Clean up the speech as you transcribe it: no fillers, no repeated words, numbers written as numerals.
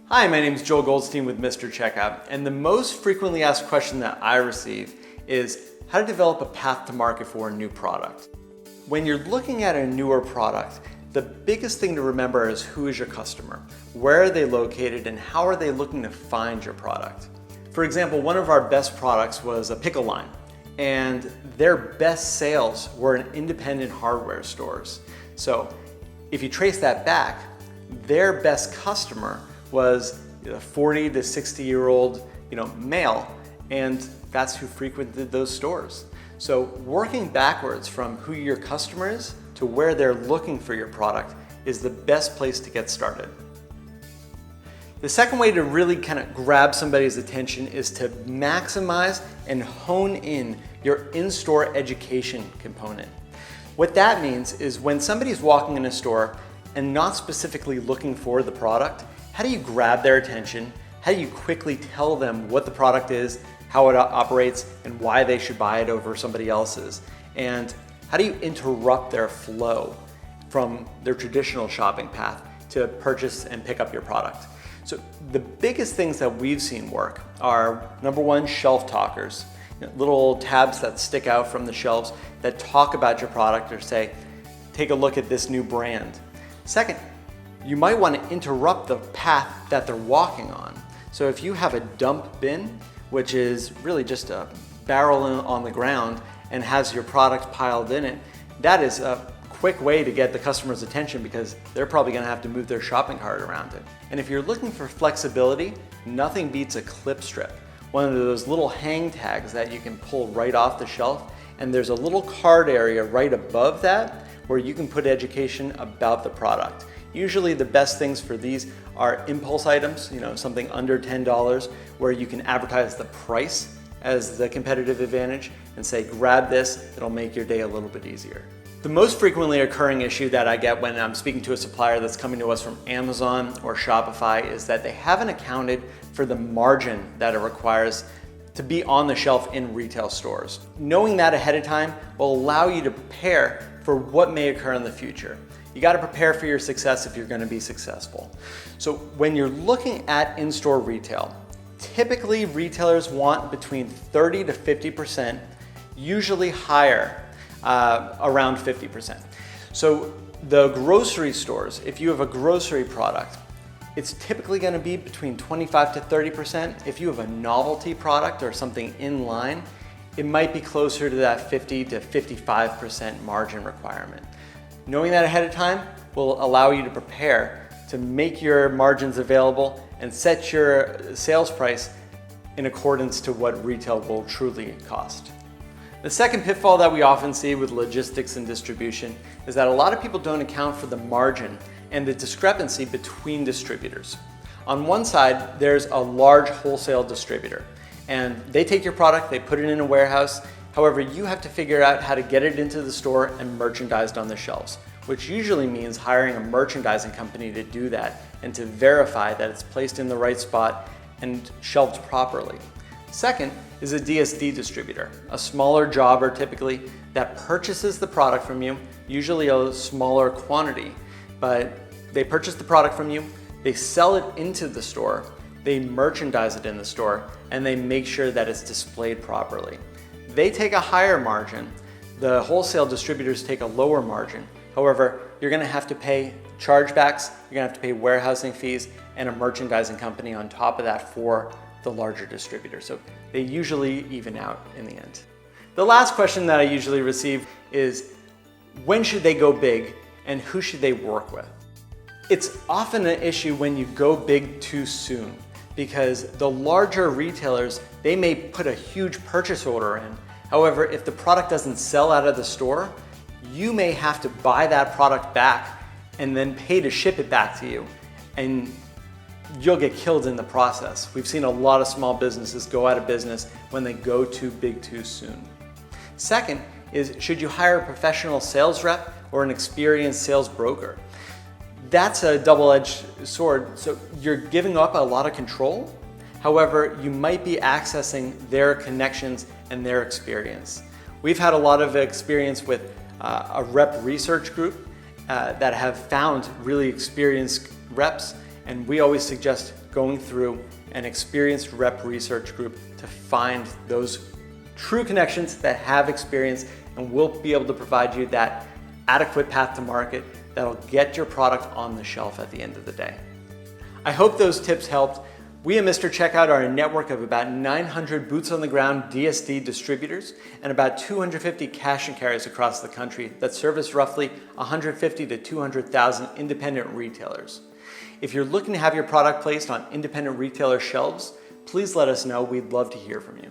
Hi, my name is Joel Goldstein with Mr. Checkout, and the most frequently asked question that I receive is how to develop a path to market for a new product. When you're looking at a newer product, the biggest thing to remember is who is your customer, where are they located, and how are they looking to find your product. For example, one of our best products was a pickle line, and their best sales were in independent hardware stores. So if you trace that back, their best customer was a 40 to 60-year-old male, and that's who frequented those stores. So working backwards from who your customer is to where they're looking for your product is the best place to get started. The second way to really kind of grab somebody's attention is to maximize and hone in your in-store education component. What that means is when somebody's walking in a store and not specifically looking for the product, how do you grab their attention? How do you quickly tell them what the product is, how it operates, and why they should buy it over somebody else's? And how do you interrupt their flow from their traditional shopping path to purchase and pick up your product? So the biggest things that we've seen work are, number one, shelf talkers. Little tabs that stick out from the shelves that talk about your product or say, take a look at this new brand. Second, you might want to interrupt the path that they're walking on. So if you have a dump bin, which is really just a barrel on the ground and has your product piled in it, that is a quick way to get the customer's attention because they're probably going to have to move their shopping cart around it. And if you're looking for flexibility, nothing beats a clip strip. One of those little hang tags that you can pull right off the shelf, and there's a little card area right above that where you can put education about the product. Usually the best things for these are impulse items, something under $10, where you can advertise the price as the competitive advantage and say, grab this, it'll make your day a little bit easier. The most frequently occurring issue that I get when I'm speaking to a supplier that's coming to us from Amazon or Shopify is that they haven't accounted for the margin that it requires to be on the shelf in retail stores. Knowing that ahead of time will allow you to prepare for what may occur in the future. You got to prepare for your success if you're going to be successful. So when you're looking at in-store retail, typically retailers want between 30 to 50%, usually higher, around 50%. So the grocery stores, if you have a grocery product, it's typically going to be between 25 to 30%. If you have a novelty product or something in line, it might be closer to that 50 to 55% margin requirement. Knowing that ahead of time will allow you to prepare to make your margins available and set your sales price in accordance to what retail will truly cost. The second pitfall that we often see with logistics and distribution is that a lot of people don't account for the margin and the discrepancy between distributors. On one side, there's a large wholesale distributor, and they take your product, they put it in a warehouse. However, you have to figure out how to get it into the store and merchandised on the shelves, which usually means hiring a merchandising company to do that and to verify that it's placed in the right spot and shelved properly. Second is a DSD distributor, a smaller jobber typically that purchases the product from you, usually a smaller quantity, but they purchase the product from you, they sell it into the store, they merchandise it in the store, and they make sure that it's displayed properly. They take a higher margin, the wholesale distributors take a lower margin. However, you're going to have to pay chargebacks, you're going to have to pay warehousing fees, and a merchandising company on top of that for the larger distributor. So they usually even out in the end. The last question that I usually receive is, when should they go big and who should they work with? It's often an issue when you go big too soon because the larger retailers, they may put a huge purchase order in. However, if the product doesn't sell out of the store, you may have to buy that product back and then pay to ship it back to you, and you'll get killed in the process. We've seen a lot of small businesses go out of business when they go too big too soon. Second is, should you hire a professional sales rep or an experienced sales broker? That's a double-edged sword. So you're giving up a lot of control. However, you might be accessing their connections and their experience. We've had a lot of experience with a rep research group that have found really experienced reps And we always suggest going through an experienced rep research group to find those true connections that have experience, and we'll be able to provide you that adequate path to market that'll get your product on the shelf at the end of the day. I hope those tips helped. We at Mr. Checkout are a network of about 900 boots on the ground DSD distributors and about 250 cash and carries across the country that service roughly 150 to 200,000 independent retailers. If you're looking to have your product placed on independent retailer shelves, please let us know. We'd love to hear from you.